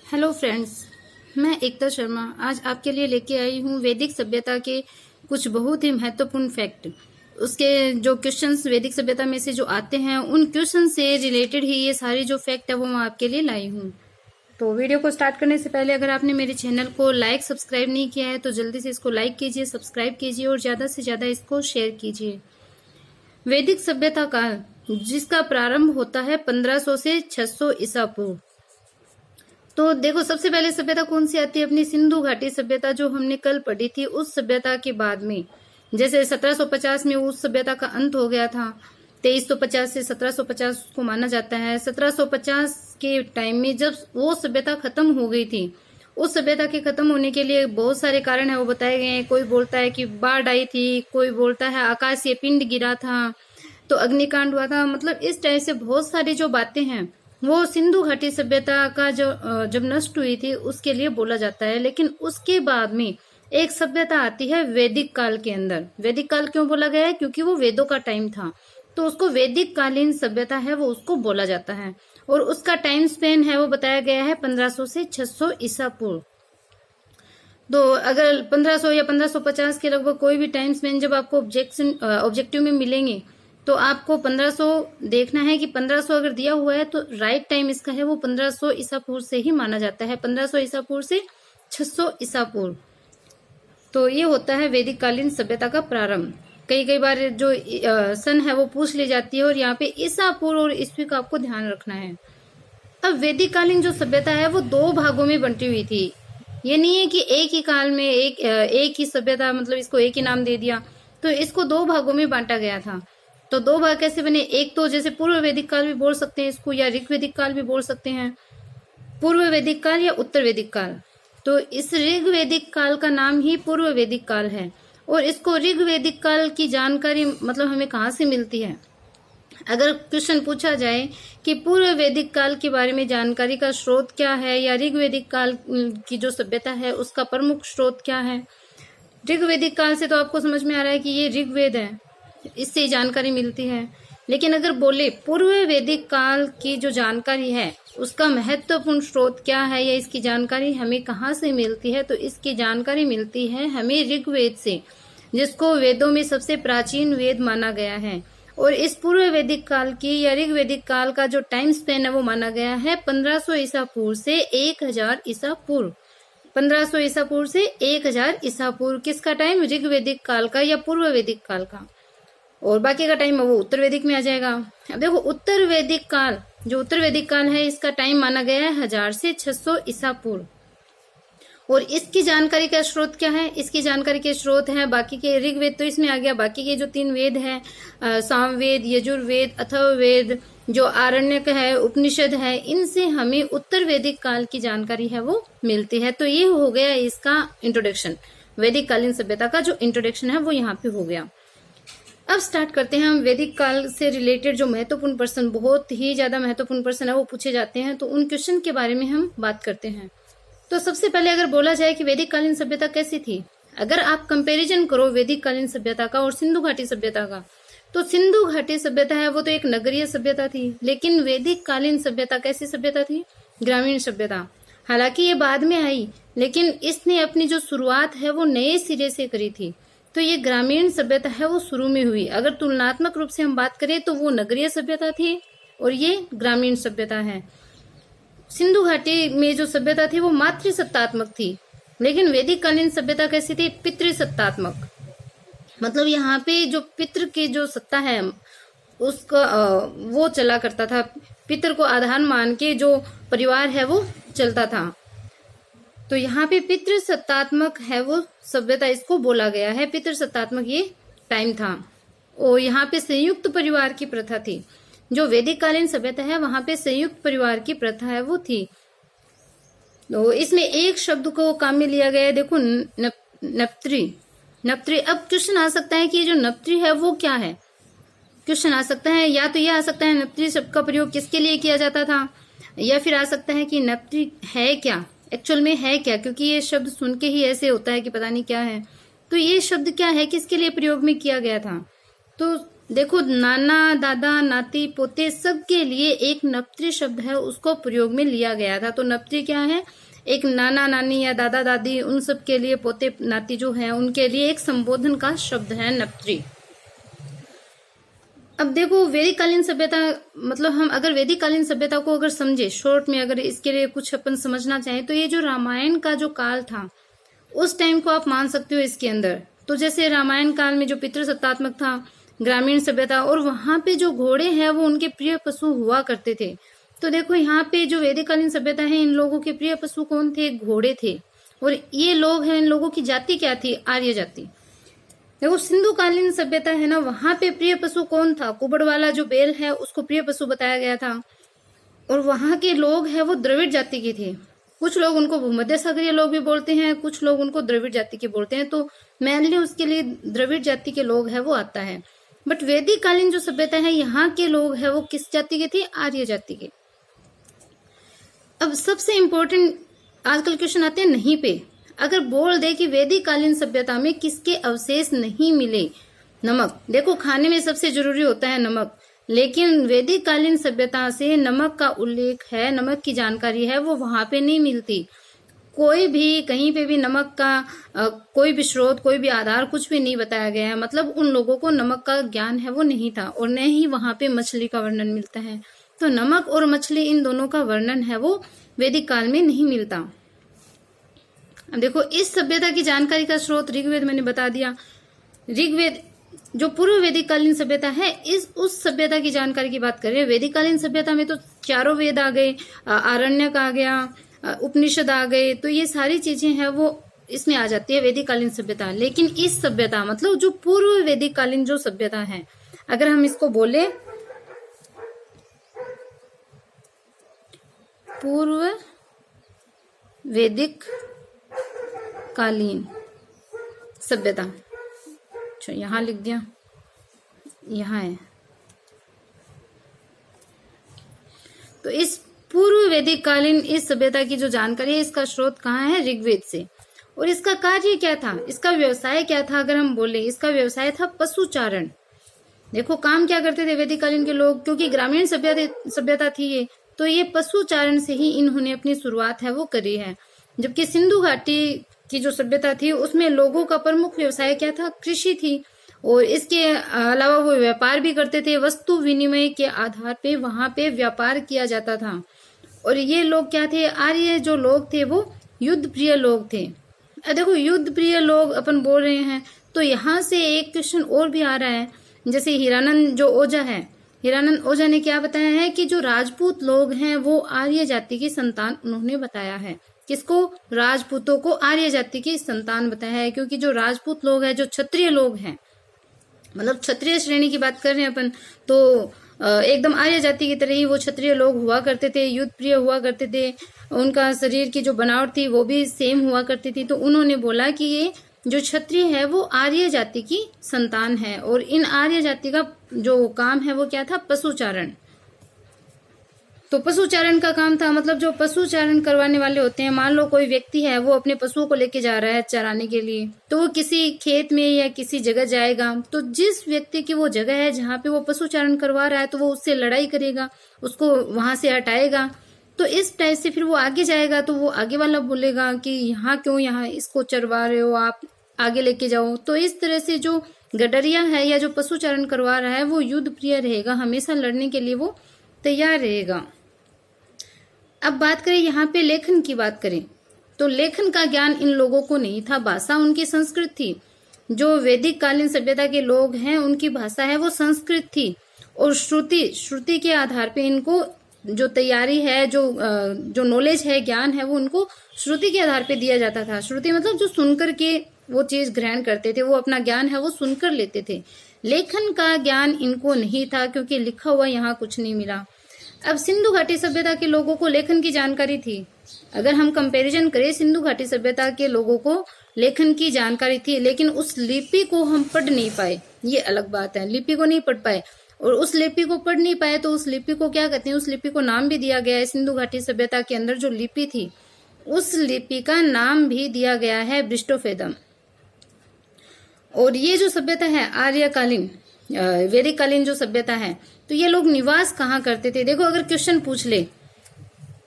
Hello friends, मैं एकता शर्मा आज आपके लिए लेके आई हूँ वैदिक सभ्यता के कुछ बहुत ही महत्वपूर्ण फैक्ट। उसके जो क्वेश्चंस वैदिक सभ्यता में से जो आते हैं उन क्वेश्चन से रिलेटेड ही ये सारे जो फैक्ट है वो मैं आपके लिए लाई हूँ। तो वीडियो को स्टार्ट करने से पहले अगर आपने मेरे चैनल को लाइक सब्सक्राइब नहीं किया है तो जल्दी से इसको लाइक कीजिए, सब्सक्राइब कीजिए और ज़्यादा से ज़्यादा इसको शेयर कीजिए। वैदिक सभ्यता काल जिसका प्रारंभ होता है 1500 से 600 ईसा पूर्व। तो देखो, सबसे पहले सभ्यता कौन सी आती है? अपनी सिंधु घाटी सभ्यता जो हमने कल पढ़ी थी। उस सभ्यता के बाद में जैसे 1750 में उस सभ्यता का अंत हो गया था। 2350 से 1750 को माना जाता है। 1750 के टाइम में जब वो सभ्यता खत्म हो गई थी, उस सभ्यता के खत्म होने के लिए बहुत सारे कारण है वो बताए गए हैं। कोई बोलता है कि बाढ़ आई थी, कोई बोलता है आकाशीय पिंड गिरा था, तो अग्निकांड हुआ था। मतलब इस टाइप से बहुत सारी जो बातें हैं वो सिंधु घाटी सभ्यता का जो जब नष्ट हुई थी उसके लिए बोला जाता है। लेकिन उसके बाद में एक सभ्यता आती है वैदिक काल के अंदर। वैदिक काल क्यों बोला गया है? क्योंकि वो वेदों का टाइम था, तो उसको वैदिक कालीन सभ्यता है वो उसको बोला जाता है। और उसका टाइम स्पेन है वो बताया गया है 1500 से 600 ईसा पूर्व। तो अगर 1500 या 1550 के लगभग कोई भी टाइम स्पेन जब आपको ऑब्जेक्टिव में मिलेंगे तो आपको 1500 देखना है कि 1500 अगर दिया हुआ है तो राइट टाइम इसका है वो 1500 ईसा पूर्व से ही माना जाता है। 1500 ईसा पूर्व से 600 ईसा पूर्व। तो ये होता है वैदिक कालीन सभ्यता का प्रारंभ। कई बार जो सन है वो पूछ ली जाती है और यहाँ पे ईसा पूर्व और ईस्वी का आपको ध्यान रखना है। अब वैदिक कालीन जो सभ्यता है वो दो भागों में बंटी हुई थी। ये नहीं है कि एक ही काल में एक ही सभ्यता, मतलब इसको एक ही नाम दे दिया। तो इसको दो भागों में बांटा गया था। तो दो भाग कैसे बने? एक तो जैसे पूर्व वैदिक काल भी बोल सकते हैं इसको, या ऋग वैदिक काल भी बोल सकते हैं। पूर्व वैदिक काल या उत्तर वैदिक काल। तो इस ऋग वैदिक काल का नाम ही पूर्व वैदिक काल है। और इसको ऋग वैदिक काल की जानकारी मतलब हमें कहाँ से मिलती है? अगर क्वेश्चन पूछा जाए कि पूर्व वैदिक काल के बारे में जानकारी का स्रोत क्या है, या ऋग वैदिक काल की जो सभ्यता है उसका प्रमुख स्रोत क्या है? ऋग वैदिक काल से तो आपको समझ में आ रहा है कि ये ऋग्वेद है, इससे जानकारी मिलती है। लेकिन अगर बोले पूर्व वैदिक काल की जो जानकारी है उसका महत्वपूर्ण स्रोत क्या है, या इसकी जानकारी हमें कहाँ से मिलती है, तो इसकी जानकारी मिलती है हमें ऋग्वेद से, जिसको वेदों में सबसे प्राचीन वेद माना गया है। और इस पूर्व वैदिक काल की या ऋग वैदिक काल का जो टाइम स्पेन है वो माना गया है 1500 ईसा पूर्व से 1000 ईसा पूर्व। 1500 ईसा पूर्व से 1000 ईसा पूर्व किसका टाइम? ऋग वैदिक काल का या पूर्व वैदिक काल का। और बाकी का टाइम वो उत्तर वैदिक में आ जाएगा। अब देखो, उत्तर वैदिक काल, जो उत्तर वैदिक काल है इसका टाइम माना गया है 1000 से 600 ईसा पूर्व। और इसकी जानकारी का स्रोत क्या है? इसकी जानकारी के स्रोत है बाकी के ऋग्वेद तो इसमें आ गया, बाकी के जो 3 वेद हैं, सामवेद, यजुर्वेद, अथर्ववेद, जो आरण्यक है, उपनिषद है, इनसे हमें उत्तर वैदिक काल की जानकारी है वो मिलती है। तो ये हो गया इसका इंट्रोडक्शन। वैदिक कालीन सभ्यता का जो इंट्रोडक्शन है वो यहाँ पे हो गया। अब स्टार्ट करते हैं हम वैदिक काल से रिलेटेड जो महत्वपूर्ण प्रश्न, बहुत ही ज्यादा महत्वपूर्ण प्रश्न है वो पूछे जाते हैं, तो उन क्वेश्चन के बारे में हम बात करते हैं। तो सबसे पहले अगर बोला जाए कि वैदिक कालीन सभ्यता कैसी थी, अगर आप कंपैरिजन करो वैदिक कालीन सभ्यता का और सिंधु घाटी सभ्यता का, तो सिंधु घाटी सभ्यता है वो तो एक नगरीय सभ्यता थी। लेकिन वैदिक कालीन सभ्यता कैसी सभ्यता थी? ग्रामीण सभ्यता। हालांकि ये बाद में आई, लेकिन इसने अपनी जो शुरुआत है वो नए सिरे से करी थी। तो ये ग्रामीण सभ्यता है वो शुरू में हुई। अगर तुलनात्मक रूप से हम बात करें तो वो नगरीय सभ्यता थी और ये ग्रामीण सभ्यता है। सिंधु घाटी में जो सभ्यता थी वो मातृसत्तात्मक थी, लेकिन वैदिक कालीन सभ्यता कैसी थी? पितृसत्तात्मक। मतलब यहाँ पे जो पितृ की जो सत्ता है उसका वो चला करता था। पितृ को आधार मान के जो परिवार है वो चलता था। तो यहाँ पे पितृसत्तात्मक है वो सभ्यता, इसको बोला गया है पितृसत्तात्मक ये टाइम था। और यहाँ पे संयुक्त परिवार की प्रथा थी। जो वैदिक कालीन सभ्यता है वहां पे संयुक्त परिवार की प्रथा है वो थी। तो इसमें एक शब्द को काम में लिया गया है, देखो नप्त्री। नप्त्री। अब क्वेश्चन आ सकता है कि ये जो नप्त्री है वो क्या है? क्वेश्चन आ सकता है, या तो ये आ सकता है नप्त्री शब्द का प्रयोग किसके लिए किया जाता था, या फिर आ सकता है कि नप्त्री है क्या, एक्चुअल में है क्या, क्योंकि ये शब्द सुन के ही ऐसे होता है कि पता नहीं क्या है। तो ये शब्द क्या है, किसके लिए प्रयोग में किया गया था? तो देखो, नाना, दादा, नाती, पोते सबके लिए एक नप्त्री शब्द है, उसको प्रयोग में लिया गया था। तो नप्त्री क्या है? एक नाना नानी या दादा दादी, उन सब के लिए, पोते नाती जो है उनके लिए एक संबोधन का शब्द है नप्त्री। अब देखो, वैदिक कालीन सभ्यता, मतलब हम अगर वैदिक कालीन सभ्यता को अगर समझे शॉर्ट में, अगर इसके लिए कुछ अपन समझना चाहें, तो ये जो रामायण का जो काल था उस टाइम को आप मान सकते हो इसके अंदर। तो जैसे रामायण काल में जो पितृसत्तात्मक था, ग्रामीण सभ्यता, और वहां पे जो घोड़े हैं वो उनके प्रिय पशु हुआ करते थे। तो देखो, यहाँ पे जो वैदिक कालीन सभ्यता है, इन लोगों के प्रिय पशु कौन थे? घोड़े थे। और ये लोग हैं, इन लोगों की जाति क्या थी? आर्य जाति। देखो, सिंधु कालीन सभ्यता है ना, वहां पे प्रिय पशु कौन था? कुबड़ वाला जो बैल है उसको प्रिय पशु बताया गया था। और वहां के लोग हैं वो द्रविड़ जाति के थे। कुछ लोग उनको भूमध्य सागरीय लोग भी बोलते हैं, कुछ लोग उनको द्रविड़ जाति के बोलते हैं। तो मेनली उसके लिए द्रविड़ जाति के लोग है वो आता है। बट वैदिक कालीन जो सभ्यता है, यहाँ के लोग है वो किस जाति के थे? आर्य जाति के। अब सबसे इम्पोर्टेंट आजकल क्वेश्चन आते हैं नहीं पे। अगर बोल दे कि वैदिक कालीन सभ्यता में किसके अवशेष नहीं मिले? नमक। देखो, खाने में सबसे जरूरी होता है नमक, लेकिन वैदिक कालीन सभ्यता से नमक का उल्लेख है, नमक की जानकारी है, वो वहां पे नहीं मिलती। कोई भी कहीं पे भी नमक का कोई भी स्रोत, कोई भी आधार, कुछ भी नहीं बताया गया है। मतलब उन लोगों को नमक का ज्ञान है वो नहीं था। और न ही वहां पे मछली का वर्णन मिलता है। तो नमक और मछली, इन दोनों का वर्णन है वो वैदिक काल में नहीं मिलता। अब देखो, इस सभ्यता की जानकारी का स्रोत ऋग्वेद मैंने बता दिया। ऋग्वेद जो पूर्व वैदिक कालीन सभ्यता है, उस सभ्यता की जानकारी की बात कर रहे हैं। वैदिक कालीन सभ्यता में तो चारों वेद आ गए, आरण्यक आ गया, उपनिषद आ गए। तो ये सारी चीजें हैं वो इसमें आ जाती है वैदिक कालीन सभ्यता। लेकिन इस सभ्यता, मतलब जो पूर्व वैदिक कालीन जो सभ्यता है, अगर हम इसको बोले पूर्व वैदिक कालीन सभ्यता, अच्छा यहां लिख दिया, यहां है। तो इस पूर्व वैदिक कालीन इस सभ्यता की जो जानकारी है, इसका स्रोत कहाँ है? ऋग्वेद से। और इसका कार्य क्या था? इसका व्यवसाय क्या था? अगर हम बोले, इसका व्यवसाय था पशुचारण। देखो, काम क्या करते थे वैदिक कालीन के लोग? क्योंकि ग्रामीण सभ्यता थी ये, तो ये पशुचारण से ही इन्होंने अपनी शुरुआत है वो करी है। जबकि सिंधु घाटी की जो सभ्यता थी, उसमें लोगों का प्रमुख व्यवसाय क्या था? कृषि थी। और इसके अलावा वो व्यापार भी करते थे। वस्तु विनिमय के आधार पे वहां पे व्यापार किया जाता था। और ये लोग क्या थे? आर्य जो लोग थे वो युद्ध प्रिय लोग थे। देखो, युद्ध प्रिय लोग अपन बोल रहे हैं, तो यहाँ से एक क्वेश्चन और भी आ रहा है। जैसे हीरानंद जो ओझा है, हीरानंद ओझा ने क्या बताया है कि जो राजपूत लोग हैं वो आर्य जाति की संतान उन्होंने बताया है। किसको? राजपूतों को आर्य जाति की संतान बताया है। क्योंकि जो राजपूत लोग हैं, जो क्षत्रिय लोग हैं, मतलब क्षत्रिय श्रेणी की बात कर रहे हैं अपन, तो एकदम आर्य जाति की तरह ही वो क्षत्रिय लोग हुआ करते थे, युद्ध प्रिय हुआ करते थे। उनका शरीर की जो बनावट थी वो भी सेम हुआ करती थी। तो उन्होंने बोला कि ये जो क्षत्रिय है वो आर्य जाति की संतान है। और इन आर्य जाति का जो काम है वो क्या था? पशुचारण। तो पशुचारण का काम था, मतलब जो पशुचारण करवाने वाले होते हैं, मान लो कोई व्यक्ति है वो अपने पशुओं को लेके जा रहा है चराने के लिए, तो वो किसी खेत में या किसी जगह जाएगा, तो जिस व्यक्ति की वो जगह है जहाँ पे वो पशुचारण करवा रहा है, तो वो उससे लड़ाई करेगा, उसको वहां से हटाएगा। तो इस टाइप से फिर वो आगे जाएगा, तो वो आगे वाला बोलेगा कि यहाँ क्यों, यहाँ इसको चरवा रहे हो आप, आगे लेके जाओ। तो इस तरह से जो गडरिया है या जो पशुचारण करवा रहा है वो युद्ध प्रिय रहेगा, हमेशा लड़ने के लिए वो तैयार रहेगा। अब बात करें यहाँ पे लेखन की बात करें, तो लेखन का ज्ञान इन लोगों को नहीं था। भाषा उनकी संस्कृत थी। जो वैदिक कालीन सभ्यता के लोग हैं उनकी भाषा है वो संस्कृत थी। और श्रुति के आधार पे इनको जो तैयारी है, जो नॉलेज है, ज्ञान है, वो उनको श्रुति के आधार पे दिया जाता था। श्रुति मतलब जो सुनकर के वो चीज ग्रहण करते थे, वो अपना ज्ञान है वो सुनकर लेते थे। लेखन का ज्ञान इनको नहीं था, क्योंकि लिखा हुआ यहाँ कुछ नहीं मिला। अब सिंधु घाटी सभ्यता के लोगों को लेखन की जानकारी थी। अगर हम कंपैरिजन करें, सिंधु घाटी सभ्यता के लोगों को लेखन की जानकारी थी, लेकिन उस लिपि को हम पढ़ नहीं पाए, ये अलग बात है। लिपि को नहीं पढ़ पाए, और उस लिपि को पढ़ नहीं पाए तो उस लिपि को क्या कहते हैं? उस लिपि को नाम भी दिया गया है। सिंधु घाटी सभ्यता के अंदर जो लिपि थी, उस लिपि का नाम भी दिया गया है ब्रिस्टोफेदम। और ये जो सभ्यता है आर्यकालीन, वैदिक कालीन जो सभ्यता है, तो ये लोग निवास कहाँ करते थे। देखो अगर क्वेश्चन पूछ ले,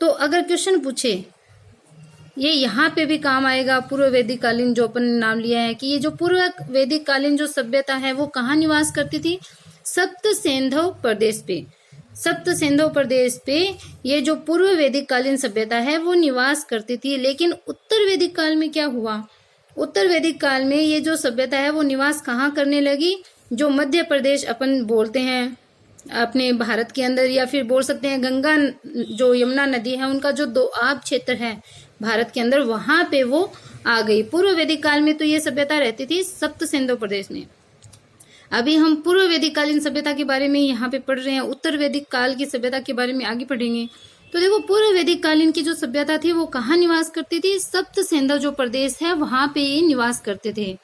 तो अगर क्वेश्चन पूछे, ये यहाँ पे भी काम आएगा। पूर्व वैदिक कालीन जो अपन ने नाम लिया है कि ये जो पूर्व वैदिक कालीन जो सभ्यता है वो कहाँ निवास करती थी, सप्त सिंधु प्रदेश पे। सप्त सिंधु प्रदेश पे ये जो पूर्व वैदिक कालीन सभ्यता है वो निवास करती थी। लेकिन उत्तर वैदिक काल में क्या हुआ, उत्तर वैदिक काल में ये जो सभ्यता है वो निवास कहाँ करने लगी, जो मध्य प्रदेश अपन बोलते हैं अपने भारत के अंदर, या फिर बोल सकते हैं गंगा जो यमुना नदी है उनका जो दोआब क्षेत्र है भारत के अंदर, वहां पे वो आ गई। पूर्व वैदिक काल में तो ये सभ्यता रहती थी सप्त सिंधु प्रदेश में। अभी हम पूर्व वैदिक कालीन सभ्यता के बारे में यहाँ पे पढ़ रहे हैं, उत्तर वैदिक काल की सभ्यता के बारे में आगे पढ़ेंगे। तो देखो पूर्व वैदिक कालीन की जो सभ्यता थी वो कहाँ निवास करती थी, सप्त सिंधु जो प्रदेश है वहां पे ये निवास करते थे।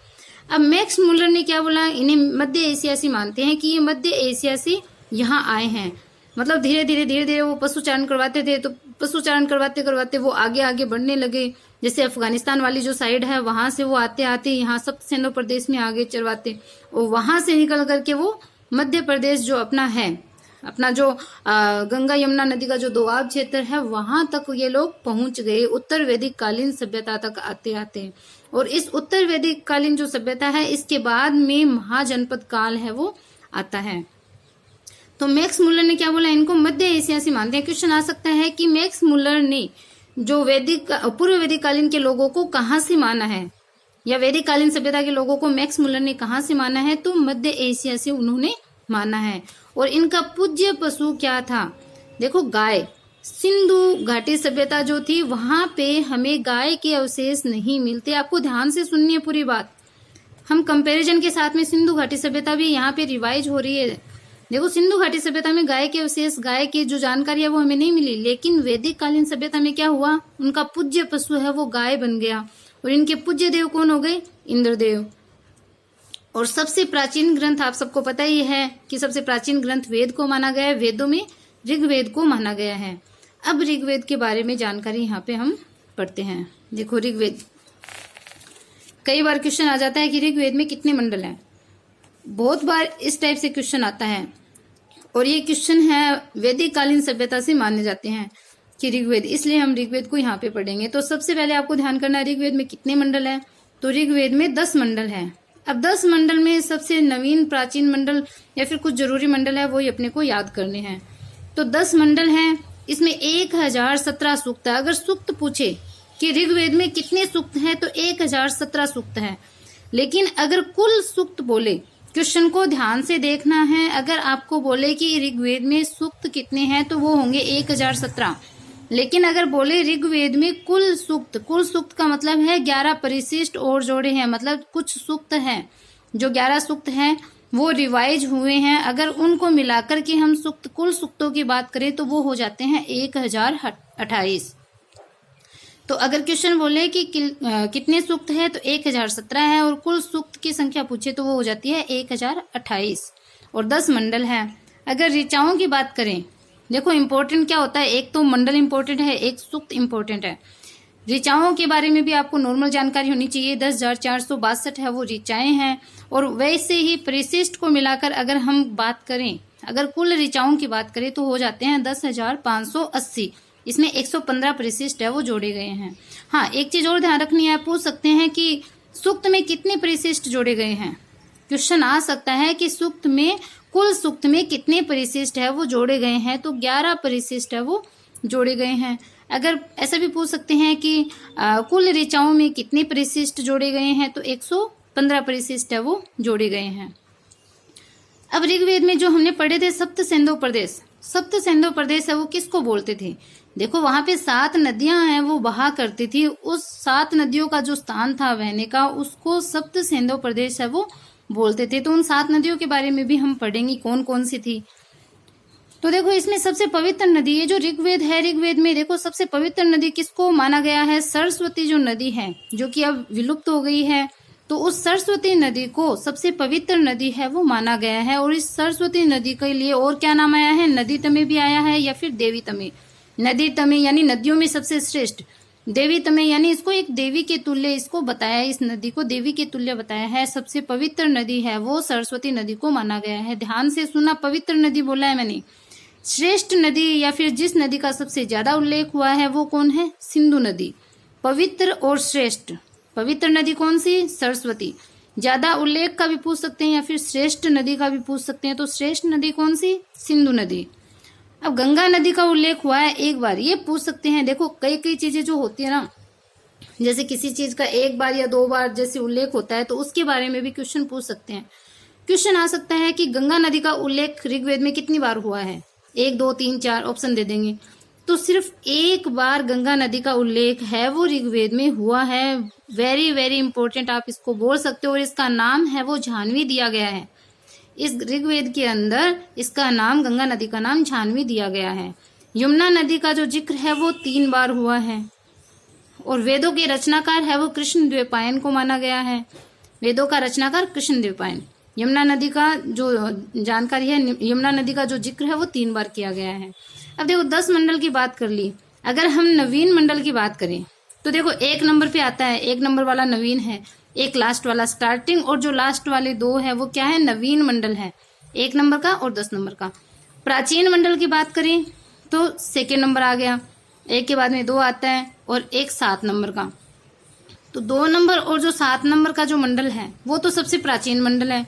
अब मैक्स मुलर ने क्या बोला, इन्हें मध्य एशिया से मानते हैं कि ये मध्य एशिया से यहाँ आए हैं। मतलब धीरे धीरे वो पशुचारण करवाते थे, तो पशुचारण करवाते करवाते वो आगे आगे बढ़ने लगे। जैसे अफगानिस्तान वाली जो साइड है वहां से वो आते आते यहाँ सप्त सिंधु प्रदेश में आगे चरवाते, और वहां से निकल करके वो मध्य प्रदेश जो अपना है, अपना जो गंगा यमुना नदी का जो दोआब क्षेत्र है वहां तक ये लोग पहुंच गए, उत्तर वैदिक कालीन सभ्यता तक आते आते। और इस उत्तर वैदिक कालीन जो सभ्यता है इसके बाद में महाजनपद काल है वो आता है। तो मैक्स मुलर ने क्या बोला, इनको मध्य एशिया से मानते हैं। क्वेश्चन आ सकता है कि मैक्स मुलर ने जो पूर्व वैदिक कालीन के लोगों को कहाँ से माना है, या वैदिक कालीन सभ्यता के लोगों को मैक्स मुलर ने कहाँ से माना है, तो मध्य एशिया से उन्होंने माना है। और इनका पूज्य पशु क्या था, देखो गाय। सिंधु घाटी सभ्यता जो थी वहां पे हमें गाय के अवशेष नहीं मिलते। आपको ध्यान से सुननी है पूरी बात, हम कंपैरिजन के साथ में सिंधु घाटी सभ्यता भी यहाँ पे रिवाइज हो रही है। देखो सिंधु घाटी सभ्यता में गाय के अवशेष, गाय की जो जानकारी है वो हमें नहीं मिली, लेकिन वैदिक कालीन सभ्यता में क्या हुआ, उनका पूज्य पशु है वो गाय बन गया। और इनके पूज्य देव कौन हो गए, इंद्रदेव। और सबसे प्राचीन ग्रंथ आप सबको पता ही है कि सबसे प्राचीन ग्रंथ वेद को माना गया है। वेदों में ऋग्वेद को माना गया है। अब ऋग्वेद के बारे में जानकारी यहाँ पे हम पढ़ते हैं। देखो ऋग्वेद, कई बार क्वेश्चन आ जाता है कि ऋग्वेद में कितने मंडल हैं। बहुत बार इस टाइप से क्वेश्चन आता है, और ये क्वेश्चन है वैदिक कालीन सभ्यता से माने जाते हैं कि ऋग्वेद, इसलिए हम ऋग्वेद को यहाँ पे पढ़ेंगे। तो सबसे पहले आपको ध्यान करना है ऋग्वेद में कितने मंडल है, तो ऋग्वेद में 10 मंडल है। अब 10 मंडल में सबसे नवीन प्राचीन मंडल या फिर कुछ जरूरी मंडल है वो ही अपने को याद करने हैं। तो 10 मंडल हैं, इसमें 1017 सूक्त है। अगर सूक्त पूछे कि ऋग्वेद में कितने सूक्त हैं तो 1017 सूक्त है। लेकिन अगर कुल सूक्त बोले, क्वेश्चन को ध्यान से देखना है, अगर आपको बोले कि ऋग्वेद में सूक्त कितने हैं तो वो होंगे 1017। लेकिन अगर बोले ऋग्वेद में कुल सूक्त का मतलब है 11 परिशिष्ट और जोड़े हैं, मतलब कुछ सूक्त हैं जो 11 सूक्त हैं वो रिवाइज हुए हैं। अगर उनको मिलाकर के हम कुल सूक्तों की बात करें तो वो हो जाते हैं 1028। तो अगर क्वेश्चन बोले कि कितने सूक्त है तो 1017 है, और कुल सूक्त की संख्या पूछे तो वो हो जाती है 1028। और 10 मंडल है। अगर ऋचाओं की बात करें, देखो इम्पोर्टेंट क्या होता है, एक तो मंडल इम्पोर्टेंट है, एक सूक्त इम्पोर्टेंट है। ऋचाओं के बारे में भी आपको नॉर्मल जानकारी होनी चाहिए। 10,462 है वो ऋचाएं हैं। और वैसे ही परिशिष्ट को मिलाकर अगर हम बात करें, अगर कुल ऋचाओं की बात करें तो हो जाते हैं 10,580। इसमें 115 परिशिष्ट है वो जोड़े गए हैं। हाँ, एक चीज और ध्यान रखनी है, पूछ सकते हैं कि सूक्त में कितने परिशिष्ट जोड़े गए हैं। क्वेश्चन आ सकता है कि सूक्त में, कुल सूक्त में कितने परिशिष्ट है वो जोड़े गए हैं, तो 11 परिशिष्ट है वो जोड़े गए हैं। अगर ऐसा भी पूछ सकते हैं कि कुल ऋचाओं में कितने परिशिष्ट जोड़े गए हैं, तो 115 परिशिष्ट है वो जोड़े गए हैं। अब ऋग्वेद में जो हमने पढ़े थे सप्त सिंधु प्रदेश, सप्त सिंधु प्रदेश है वो किसको बोलते थे, देखो वहां पे 7 नदियां हैं वो बहा करती थी, उस 7 नदियों का जो स्थान था बहने का उसको सप्त सिंधु प्रदेश है वो बोलते थे। तो उन 7 नदियों के बारे में भी हम पढ़ेंगे कौन कौन सी थी। तो देखो इसमें सबसे पवित्र नदी, ये जो ऋग्वेद है, ऋग्वेद में देखो सबसे पवित्र नदी किसको माना गया है, सरस्वती जो नदी है जो कि अब विलुप्त हो गई है, तो उस सरस्वती नदी को सबसे पवित्र नदी है वो माना गया है। और इस सरस्वती नदी के लिए और क्या नाम आया है, नदी तमे भी आया है या फिर देवी तमे। नदी तमे यानी नदियों में सबसे श्रेष्ठ, देवी तमय यानी इसको एक देवी के तुल्य इसको बताया है, इस नदी को देवी के तुल्य बताया है। सबसे पवित्र नदी है वो सरस्वती नदी को माना गया है। ध्यान से सुना, पवित्र नदी बोला है मैंने। श्रेष्ठ नदी या फिर जिस नदी का सबसे ज्यादा उल्लेख हुआ है वो कौन है? सिंधु नदी। पवित्र और श्रेष्ठ, पवित्र नदी कौन सी? सरस्वती। ज्यादा उल्लेख का भी पूछ सकते हैं या फिर श्रेष्ठ नदी का भी पूछ सकते हैं, तो श्रेष्ठ नदी कौन सी? सिंधु नदी। अब गंगा नदी का उल्लेख हुआ है एक बार, ये पूछ सकते हैं। देखो कई कई चीजें जो होती है ना, जैसे किसी चीज का एक बार या दो बार जैसे उल्लेख होता है तो उसके बारे में भी क्वेश्चन पूछ सकते हैं। क्वेश्चन आ सकता है कि गंगा नदी का उल्लेख ऋग्वेद में कितनी बार हुआ है? 1 2 3 4 ऑप्शन दे देंगे। तो सिर्फ एक बार गंगा नदी का उल्लेख है वो ऋग्वेद में हुआ है। वेरी वेरी इंपॉर्टेंट, आप इसको बोल सकते हो। और इसका नाम है वो जाह्नवी दिया गया है। इस ऋग्वेद के अंदर इसका नाम, गंगा नदी का नाम जाह्नवी दिया गया है। यमुना नदी का जो जिक्र है वो 3 बार हुआ है। और वेदों के रचनाकार है वो कृष्ण द्वैपायन को माना गया है। वेदों का रचनाकार कृष्ण द्वैपायन। यमुना नदी का जो जानकारी है, यमुना नदी का जो जिक्र है वो 3 बार किया गया है। अब देखो 10 मंडल की बात कर ली। अगर हम नवीन मंडल की बात करें तो देखो 1 नंबर पे आता है, 1 नंबर वाला नवीन है, एक लास्ट वाला स्टार्टिंग, और जो लास्ट वाले 2 है वो क्या है? नवीन मंडल है, 1 नंबर का और 10 नंबर का। प्राचीन मंडल की बात करें तो 2nd नंबर आ गया, 1 के बाद में 2 आता है, और एक 7 नंबर का। तो 2 नंबर और जो 7 नंबर का जो मंडल है वो तो सबसे प्राचीन मंडल है।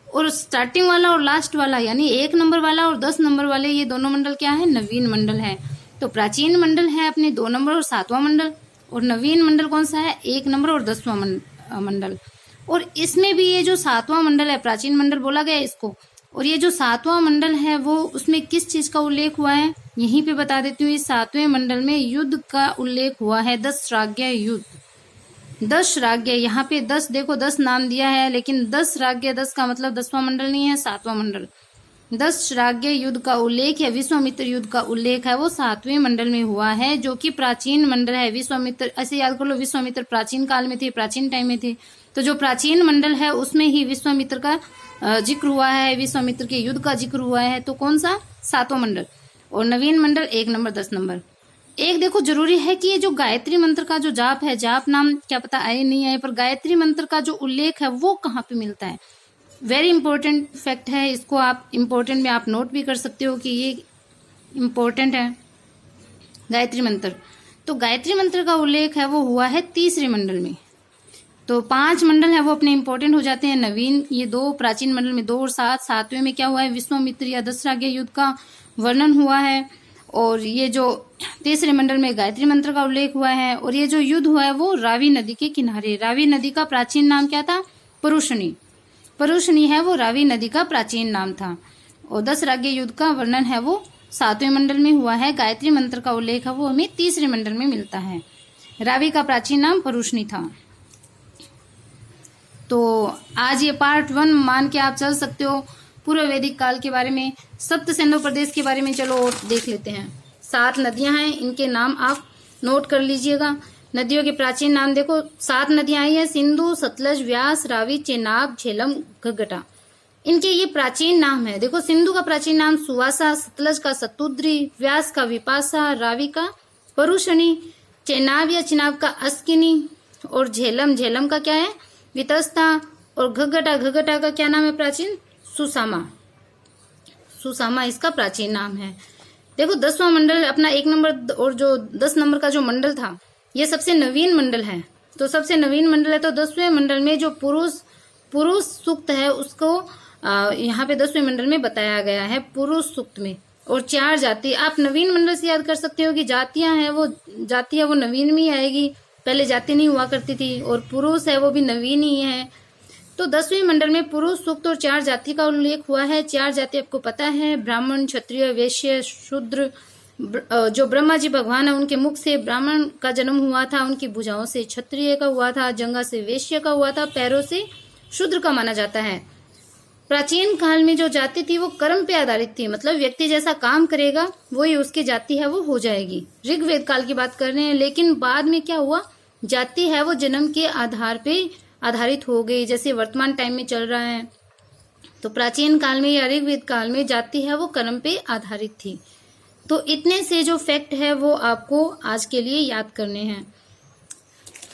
और स्टार्टिंग वाला और लास्ट वाला यानी 1 नंबर वाला और 10 नंबर वाले, ये दोनों मंडल क्या है? नवीन मंडल है। तो प्राचीन मंडल है अपने 2 नंबर और 7वां मंडल, और नवीन मंडल कौन सा है? 1 नंबर और 10वां मंडल। और इसमें भी ये जो 7वां मंडल है, प्राचीन मंडल बोला गया है इसको, और ये जो 7वां मंडल है वो उसमें किस चीज का उल्लेख हुआ है यहीं पे बता देती हूँ। इस 7वें मंडल में युद्ध का उल्लेख हुआ है, 10 राज्य युद्ध। 10 राज्य, यहाँ पे 10 देखो 10 नाम दिया है, लेकिन 10 राज्य, 10 का मतलब 10वां मंडल नहीं है, 7वां मंडल। 10 राज्य युद्ध का उल्लेख है, विश्वामित्र युद्ध का उल्लेख है वो 7वें मंडल में हुआ है, जो कि प्राचीन मंडल है। विश्वामित्र, ऐसे याद कर लो, विश्वामित्र प्राचीन काल में थे, प्राचीन टाइम में थे। तो जो प्राचीन मंडल है उसमें ही विश्वामित्र का जिक्र हुआ है, विश्वामित्र के युद्ध का जिक्र हुआ है। तो कौन सा? 7वां मंडल। और नवीन मंडल 1 नंबर 10 नंबर। एक देखो जरूरी है कि ये जो गायत्री मंत्र का जो जाप है, जाप नाम क्या पता आए नहीं आए, पर गायत्री मंत्र का जो उल्लेख है वो कहाँ पे मिलता है? वेरी इंपॉर्टेंट फैक्ट है, इसको आप इंपॉर्टेंट में आप नोट भी कर सकते हो कि ये इंपॉर्टेंट है गायत्री मंत्र। तो गायत्री मंत्र का उल्लेख है वो हुआ है 3रे मंडल में। तो 5 मंडल है वो अपने इंपॉर्टेंट हो जाते हैं। नवीन ये 2, प्राचीन मंडल में 2 और 7, 7वें में क्या हुआ है? विश्वामित्र या 10 राज्य युद्ध का वर्णन हुआ है। और ये जो 3रे मंडल में गायत्री मंत्र का उल्लेख हुआ है। और ये जो युद्ध हुआ है वो रावी नदी के किनारे। रावी नदी का प्राचीन नाम क्या था? परुशनी। परुशनी है वो रावी नदी का प्राचीन नाम था। और 10 राज्य युद्ध का वर्णन है वो 7वें मंडल में हुआ है। गायत्री मंत्र का उल्लेख है वो हमें 3रे मंडल में मिलता है। रावी का प्राचीन नाम परुशनी था। तो आज ये पार्ट 1 मान के आप चल सकते हो। पूर्व वैदिक काल के बारे में, सप्त सिंधु प्रदेश के बारे में चलो और देख लेते हैं। 7 नदियां हैं, इनके नाम आप नोट कर लीजिएगा। नदियों के प्राचीन नाम देखो, 7 नदियां आई है, सिंधु, सतलज, व्यास, रावी, चेनाब, झेलम, घग्गटा। इनके ये प्राचीन नाम है। देखो सिंधु का प्राचीन नाम सुवासा, सतलज का सतुद्री, व्यास का विपासा, रावी का परुशनी, चेनाब या चिनाब का अस्किनी, और झेलम, झेलम का क्या है? वितस्ता, और घग्गटा, घग्गटा का क्या नाम है प्राचीन? सुसामा। सुसामा इसका प्राचीन नाम है। देखो 10वां मंडल अपना 1 नंबर और जो 10 नंबर का जो मंडल था ये सबसे नवीन मंडल है। तो सबसे नवीन मंडल है, तो 10वें मंडल में जो पुरुष सूक्त है उसको यहाँ पे 10वें मंडल में बताया गया है, पुरुष सूक्त में। और 4 जाति आप नवीन मंडल से याद कर सकते हो कि जातियां हैं वो, जाति है वो नवीन में ही आएगी, पहले जाति नहीं हुआ करती थी। और पुरुष है वो भी नवीन ही है। तो 10वें मंडल में पुरुष सूक्त और 4 जाति का उल्लेख हुआ है। 4 जाति आपको पता है, ब्राह्मण, क्षत्रिय, वैश्य, शूद्र। जो ब्रह्मा जी भगवान है उनके मुख से ब्राह्मण का जन्म हुआ था, उनकी भुजाओं से क्षत्रिय का हुआ था, जंघा से वैश्य का हुआ था, पैरों से शूद्र का माना जाता है। प्राचीन काल में जो जाति थी वो कर्म पे आधारित थी, मतलब व्यक्ति जैसा काम करेगा वही उसकी जाति है वो हो जाएगी। ऋग्वेद काल की बात कर रहे हैं। लेकिन बाद में क्या हुआ, जाति है वो जन्म के आधार पे आधारित हो गई, जैसे वर्तमान टाइम में चल रहा है। तो प्राचीन काल में या ऋग्वेद काल में जाति है वो कर्म पे आधारित थी। तो इतने से जो फैक्ट है वो आपको आज के लिए याद करने हैं।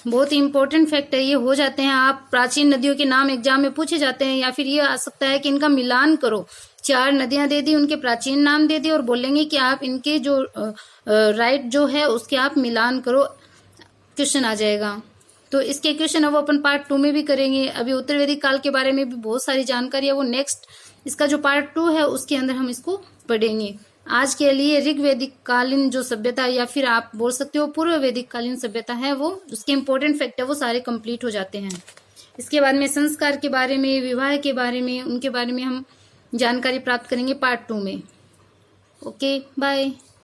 बहुत ही इंपॉर्टेंट फैक्ट है, ये हो जाते हैं। आप प्राचीन नदियों के नाम एग्जाम में पूछे जाते हैं, या फिर ये आ सकता है कि इनका मिलान करो। 4 नदियां दे दी, उनके प्राचीन नाम दे दिए और बोलेंगे कि आप इनके जो राइट जो है उसके आप मिलान करो, क्वेश्चन आ जाएगा। तो इसके क्वेश्चन अब अपन पार्ट 2 में भी करेंगे। अभी उत्तर वैदिक काल के बारे में भी बहुत सारी जानकारी है, वो नेक्स्ट इसका जो पार्ट 2 है उसके अंदर हम इसको पढ़ेंगे। आज के लिए ऋग वैदिक कालीन जो सभ्यता, या फिर आप बोल सकते हो पूर्व वैदिक कालीन सभ्यता है, वो उसके इंपॉर्टेंट फैक्ट है वो सारे कंप्लीट हो जाते हैं। इसके बाद में संस्कार के बारे में, विवाह के बारे में, उनके बारे में हम जानकारी प्राप्त करेंगे पार्ट 2 में। Okay, bye.